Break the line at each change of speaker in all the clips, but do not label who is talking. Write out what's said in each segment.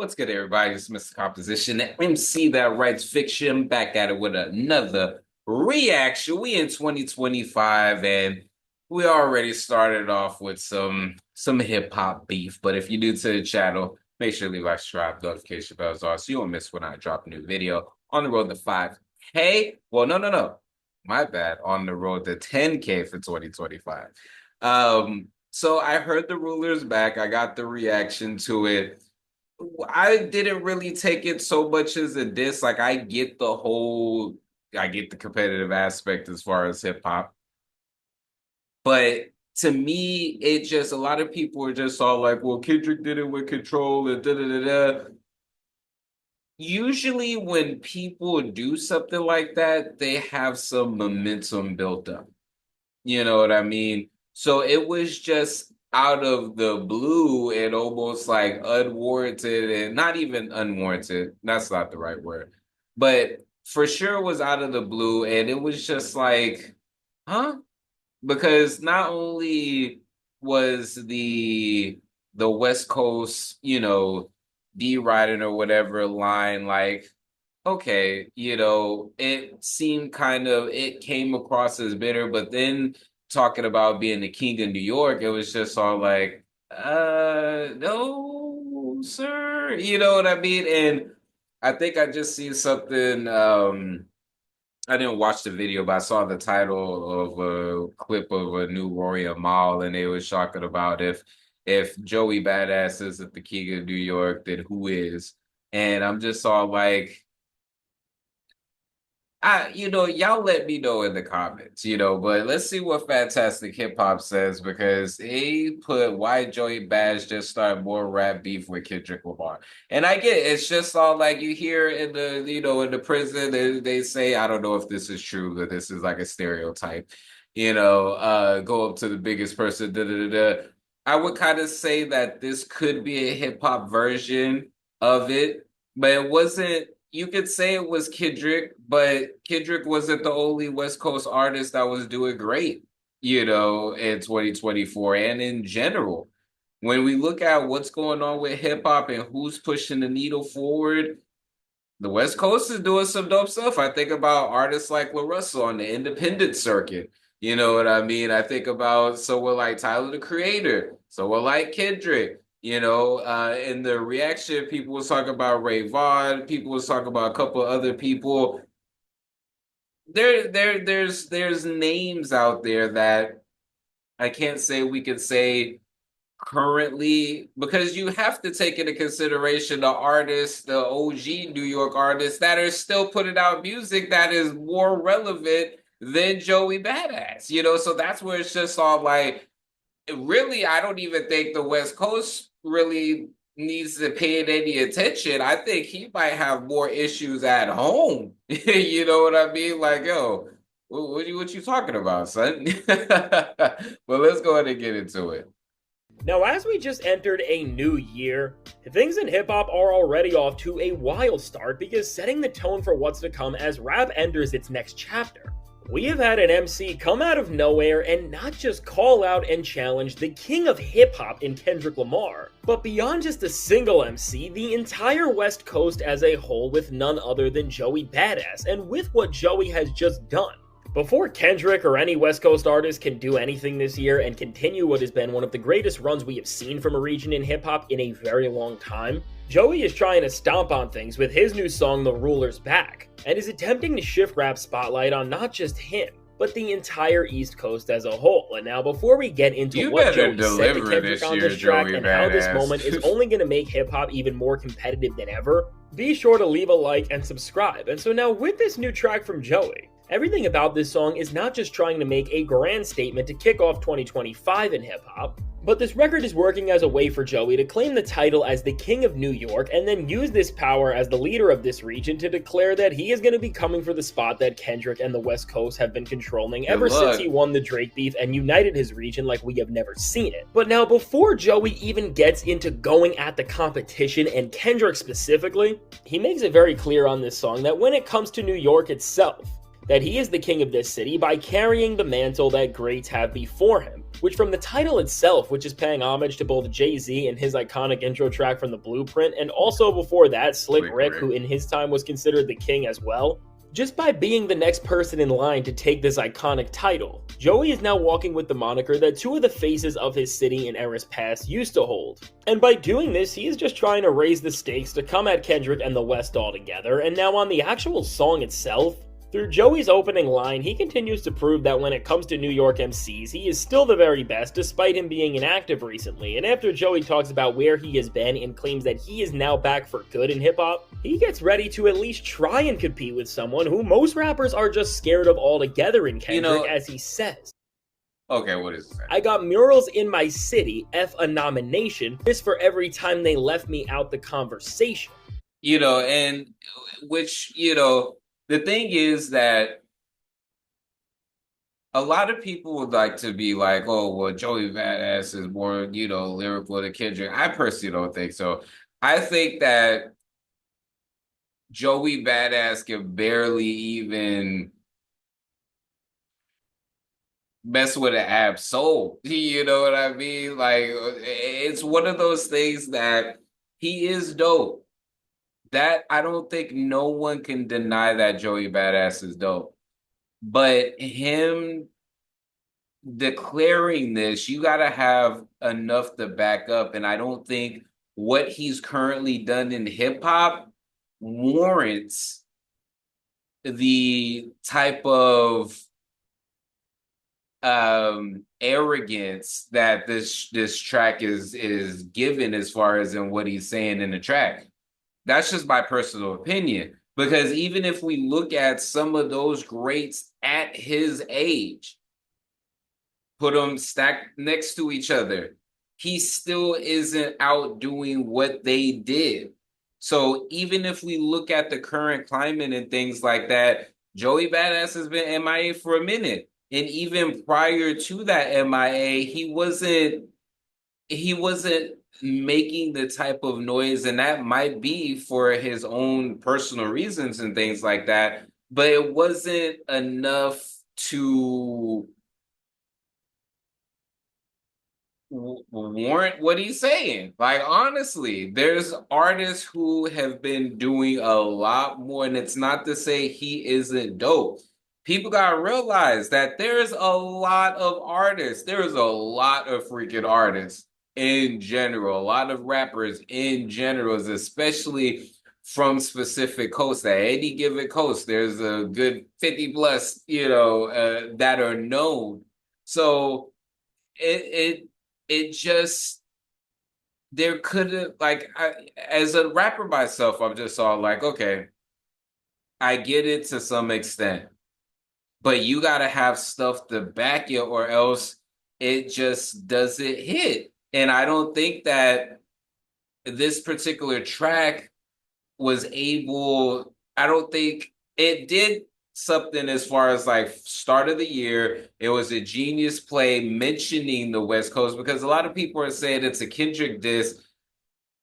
What's good, everybody? It's Mr. Composition, the MC that writes fiction, back at it with another reaction. We in 2025, and we already started off with some hip hop beef. But if you're new to the channel, make sure to leave a like, subscribe, notification bells on, so you won't miss when I drop a new video. On the road to 5K. Well, no, my bad. On the road to 10K for 2025. So I heard the rulers back. I got the reaction to it. I didn't really take it so much as a diss. Like I get the competitive aspect as far as hip hop, but to me, it just a lot of people are just all like, "Well, Kendrick did it with Control and da da da da." Usually, when people do something like that, they have some momentum built up. You know what I mean? So it was just out of the blue and almost like unwarranted and not even unwarranted. That's not the right word. But for sure was out of the blue. And it was just like, huh? Because not only was the West Coast, D riding or whatever line like okay, it seemed it came across as bitter, but then talking about being the king of New York, it was just all like, no, sir. You know what I mean? And I think I just seen something, I didn't watch the video, but I saw the title of a clip of a new Rory Amal, and they was talking about if Joey Badass isn't the king of New York, then who is? And I'm just all like, y'all let me know in the comments, but let's see what Fantastic Hip Hop says because he put why Joey Badass just started more rap beef with Kendrick Lamar. And I get it, it's just all like you hear in the prison, they say, I don't know if this is true, but this is like a stereotype, go up to the biggest person, da da da da. I would kind of say that this could be a hip hop version of it, but it wasn't. You could say it was Kendrick, but Kendrick wasn't the only West Coast artist that was doing great, in 2024 and in general. When we look at what's going on with hip hop and who's pushing the needle forward, the West Coast is doing some dope stuff. I think about artists like La Russell on the independent circuit. You know what I mean? I think about someone like Tyler the Creator, someone like Kendrick. In the reaction, people was talking about Ray Vaughn. People was talking about a couple of other people. There's names out there that I can't say we could say currently because you have to take into consideration the artists, the OG New York artists that are still putting out music that is more relevant than Joey Badass. So that's where it's just all like, really, I don't even think the West Coast really needs to pay it any attention. I think he might have more issues at home. You know what I mean? Like, yo, what you talking about, son? But let's go ahead and get into it.
Now, as we just entered a new year, things in hip hop are already off to a wild start because setting the tone for what's to come as rap enters its next chapter. We have had an MC come out of nowhere and not just call out and challenge the king of hip hop in Kendrick Lamar, but beyond just a single MC, the entire West Coast as a whole with none other than Joey Badass, and with what Joey has just done. Before Kendrick or any West Coast artist can do anything this year and continue what has been one of the greatest runs we have seen from a region in hip hop in a very long time, Joey is trying to stomp on things with his new song The Ruler's Back, and is attempting to shift rap spotlight on not just him, but the entire East Coast as a whole. And now before we get into what Joey said to Kendrick on this track and how this moment is only going to make hip hop even more competitive than ever, be sure to leave a like and subscribe. And so now with this new track from Joey, everything about this song is not just trying to make a grand statement to kick off 2025 in hip-hop, but this record is working as a way for Joey to claim the title as the King of New York and then use this power as the leader of this region to declare that he is going to be coming for the spot that Kendrick and the West Coast have been controlling ever since he won the Drake beef and united his region like we have never seen it. But now before Joey even gets into going at the competition and Kendrick specifically, he makes it very clear on this song that when it comes to New York itself, that he is the king of this city by carrying the mantle that greats have before him, which from the title itself, which is paying homage to both Jay-Z and his iconic intro track from The Blueprint, and also before that, Slick
Slick
Rick,
Rick.
who in his time was considered the king as well. Just by being the next person in line to take this iconic title, Joey is now walking with the moniker that two of the faces of his city in eras past used to hold. And by doing this, he is just trying to raise the stakes to come at Kendrick and the West altogether, and now on the actual song itself, through Joey's opening line, he continues to prove that when it comes to New York MCs, he is still the very best despite him being inactive recently. And after Joey talks about where he has been and claims that he is now back for good in hip hop, he gets ready to at least try and compete with someone who most rappers are just scared of altogether in Kendrick, as he says.
Okay, what is it?
I got murals in my city, F a nomination, just for every time they left me out the conversation.
And which, the thing is that a lot of people would like to be like, oh, well, Joey Badass is more, lyrical than Kendrick. I personally don't think so. I think that Joey Badass can barely even mess with an ab soul. You know what I mean? Like, it's one of those things that he is dope. That I don't think no one can deny that Joey Badass is dope. But him declaring this, you got to have enough to back up. And I don't think what he's currently done in hip hop warrants the type of arrogance that this track is given as far as in what he's saying in the track. That's just my personal opinion. Because even if we look at some of those greats at his age, put them stacked next to each other, he still isn't outdoing what they did. So even if we look at the current climate and things like that, Joey Badass has been MIA for a minute. And even prior to that MIA, he wasn't making the type of noise, and that might be for his own personal reasons and things like that, but it wasn't enough to warrant what he's saying. Like, honestly, there's artists who have been doing a lot more, and it's not to say he isn't dope. People gotta realize that there's a lot of artists. There's a lot of freaking artists in general, a lot of rappers in general, especially from specific coasts. At any given coast, there's a good 50 plus, that are known. So it it just there couldn't as a rapper myself, I'm just all like, okay, I get it to some extent, but you gotta have stuff to back it, or else it just doesn't hit. And I don't think that this particular track was able, I don't think it did something as far as like start of the year. It was a genius play mentioning the West Coast, because a lot of people are saying it's a Kendrick diss,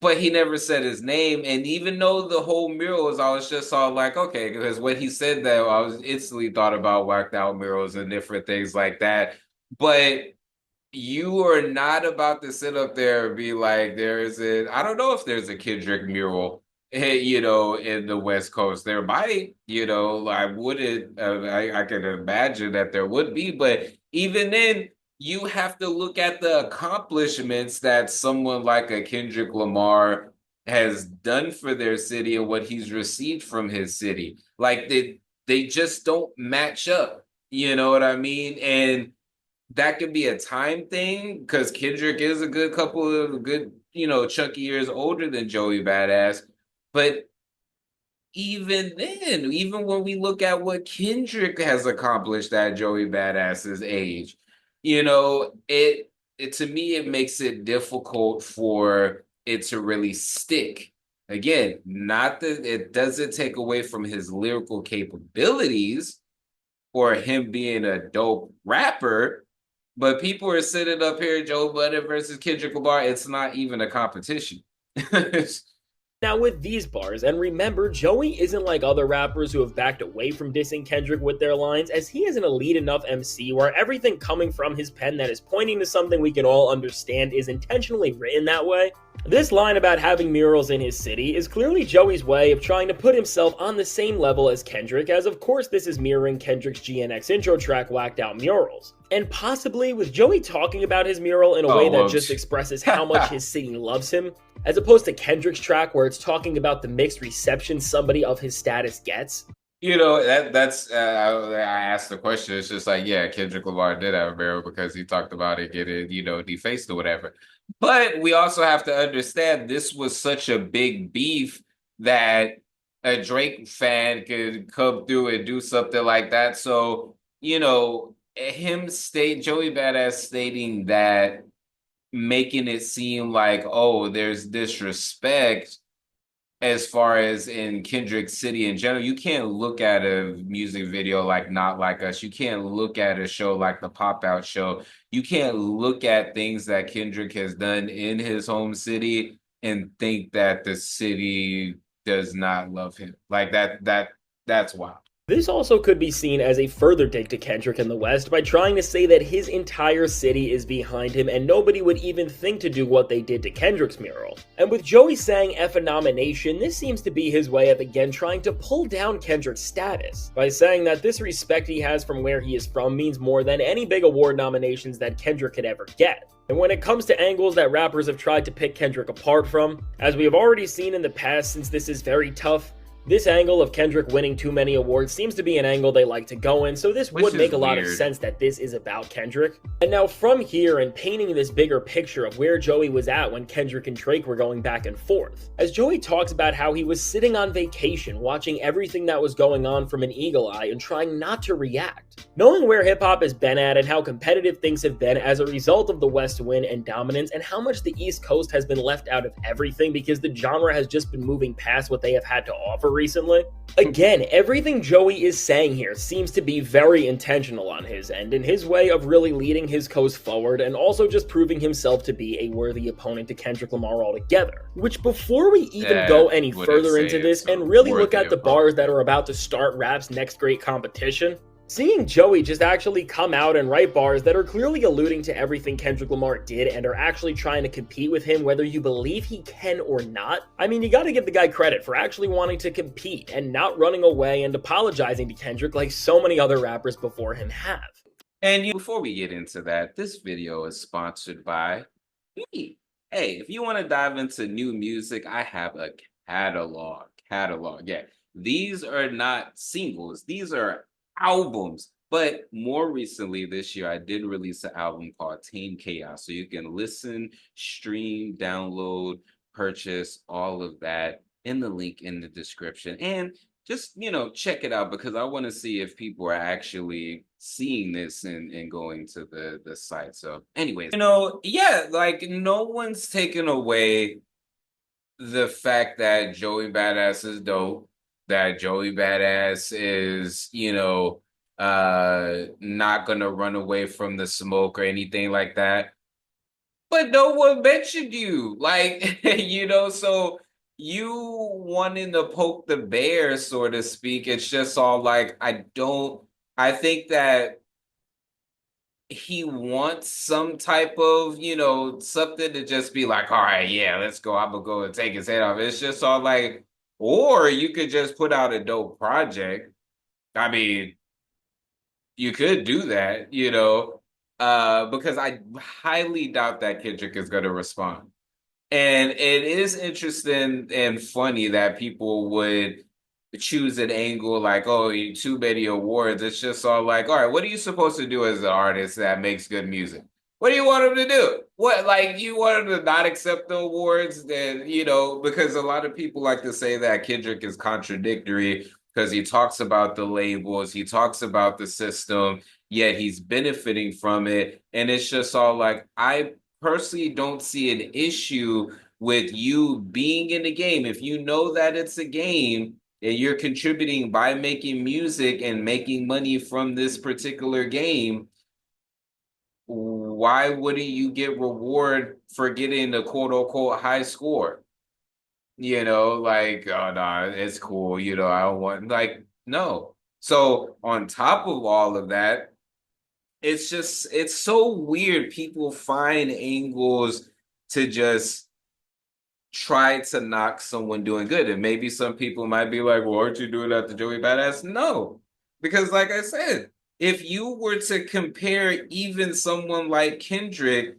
but he never said his name. And even though the whole mural was, I was just all like, okay, because when he said that, I was instantly thought about whacked out murals and different things like that. But you are not about to sit up there and be like, I don't know if there's a Kendrick mural, in the West Coast. There might, I wouldn't, I can imagine that there would be, but even then, you have to look at the accomplishments that someone like a Kendrick Lamar has done for their city and what he's received from his city. Like, they just don't match up. You know what I mean? And that could be a time thing, because Kendrick is a good couple of good, chunky years older than Joey Badass. But even then, even when we look at what Kendrick has accomplished at Joey Badass's age, it to me, it makes it difficult for it to really stick. Again, not that it doesn't take away from his lyrical capabilities or him being a dope rapper, but people are sitting up here, Joe Budden versus Kendrick Lamar. It's not even a competition.
Now, with these bars, and remember, Joey isn't like other rappers who have backed away from dissing Kendrick with their lines, as he is an elite enough MC where everything coming from his pen that is pointing to something we can all understand is intentionally written that way. This line about having murals in his city is clearly Joey's way of trying to put himself on the same level as Kendrick, as of course this is mirroring Kendrick's GNX intro track Whacked Out Murals. And possibly with Joey talking about his mural in a way that just expresses how much his city loves him, as opposed to Kendrick's track where it's talking about the mixed reception somebody of his status gets.
That's I asked the question. It's just like, yeah, Kendrick Lamar did have a barrel because he talked about it getting, defaced or whatever. But we also have to understand this was such a big beef that a Drake fan could come through and do something like that. So, Joey Badass stating that, making it seem like, oh, there's disrespect as far as in Kendrick City in general. You can't look at a music video like Not Like Us. You can't look at a show like the Pop Out Show. You can't look at things that Kendrick has done in his home city and think that the city does not love him. Like that's wild.
This also could be seen as a further dig to Kendrick in the West by trying to say that his entire city is behind him and nobody would even think to do what they did to Kendrick's mural. And with Joey saying F a nomination, this seems to be his way of again trying to pull down Kendrick's status by saying that this respect he has from where he is from means more than any big award nominations that Kendrick could ever get. And when it comes to angles that rappers have tried to pick Kendrick apart from, as we have already seen in the past since this is very tough, this angle of Kendrick winning too many awards seems to be an angle they like to go in, so this would make a lot of sense that this is about Kendrick. And now from here and painting this bigger picture of where Joey was at when Kendrick and Drake were going back and forth, as Joey talks about how he was sitting on vacation watching everything that was going on from an eagle eye and trying not to react. Knowing where hip-hop has been at and how competitive things have been as a result of the West win and dominance, and how much the East Coast has been left out of everything because the genre has just been moving past what they have had to offer recently. Again, everything Joey is saying here seems to be very intentional on his end, in his way of really leading his coast forward and also just proving himself to be a worthy opponent to Kendrick Lamar altogether. Which, before we even go any further into this and really look at the bars that are about to start rap's next great competition, seeing Joey just actually come out and write bars that are clearly alluding to everything Kendrick Lamar did and are actually trying to compete with him whether you believe he can or not, I mean, you gotta give the guy credit for actually wanting to compete and not running away and apologizing to Kendrick like so many other rappers before him have.
And before we get into that, this video is sponsored by me. Hey, if you want to dive into new music, I have a catalog. Yeah, these are not singles. These are albums. But more recently this year, I did release an album called Tame Chaos. So you can listen, stream, download, purchase, all of that in the link in the description. And just, check it out because I want to see if people are actually seeing this and going to the site. So anyways, yeah, like no one's taken away the fact that Joey Badass is dope, that Joey Badass is, not gonna run away from the smoke or anything like that. But no one mentioned you. Like, so you wanting to poke the bear, so to speak. It's just all like, I think that he wants some type of, something to just be like, all right, yeah, let's go. I'm gonna go and take his head off. It's just all like, or you could just put out a dope project. I mean, you could do that, because I highly doubt that Kendrick is going to respond. And it is interesting and funny that people would choose an angle like, oh, too many awards. It's just all like, all right, what are you supposed to do as an artist that makes good music? What do you want him to do? What, like, you want him to not accept the awards? Then, because a lot of people like to say that Kendrick is contradictory because he talks about the labels, he talks about the system, yet he's benefiting from it. And it's just all like, I personally don't see an issue with you being in the game. If you know that it's a game and you're contributing by making music and making money from this particular game, why wouldn't you get reward for getting a quote unquote high score? Like, oh no, it's cool, I don't want like no. So on top of all of that, it's so weird. People find angles to just try to knock someone doing good. And maybe some people might be like, well, aren't you doing that to Joey Badass? No. Because like I said, if you were to compare even someone like Kendrick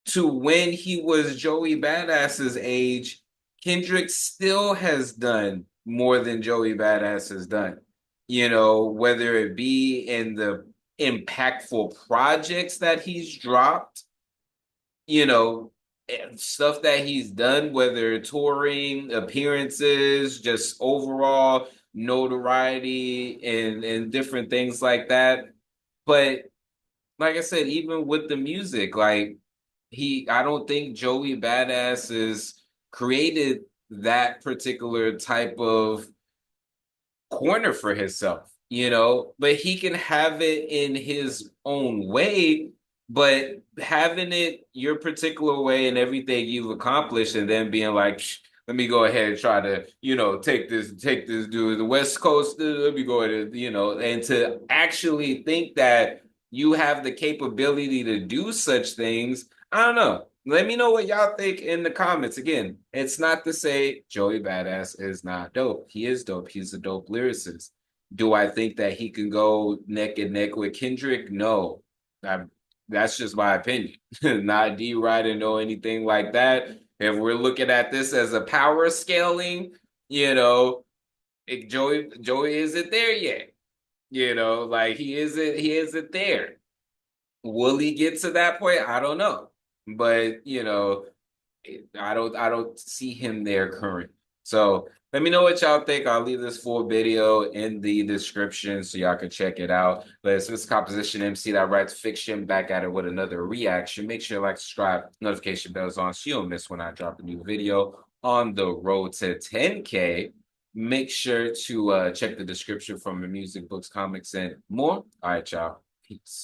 to when he was Joey Badass's age, Kendrick still has done more than Joey Badass has done. Whether it be in the impactful projects that he's dropped, stuff that he's done, whether touring, appearances, just overall notoriety and different things like that. But like I said, even with the music, like I don't think Joey Badass has created that particular type of corner for himself, but he can have it in his own way, but having it your particular way and everything you've accomplished and then being like, let me go ahead and try to, take this dude to the West Coast, let me go ahead and, and to actually think that you have the capability to do such things. I don't know. Let me know what y'all think in the comments. Again, it's not to say Joey Badass is not dope. He is dope. He's a dope lyricist. Do I think that he can go neck and neck with Kendrick? No. I, that's just my opinion. Not D-Riding or anything like that. If we're looking at this as a power scaling, Joey isn't there yet. Like he isn't there. Will he get to that point? I don't know. But, I don't see him there currently. So let me know what y'all think. I'll leave this full video in the description so y'all can check it out. But it's this composition MC that writes fiction, back at it with another reaction. Make sure you like, subscribe, notification bells on so you don't miss when I drop a new video on the road to 10K. Make sure to check the description for my music, books, comics, and more. All right, y'all. Peace.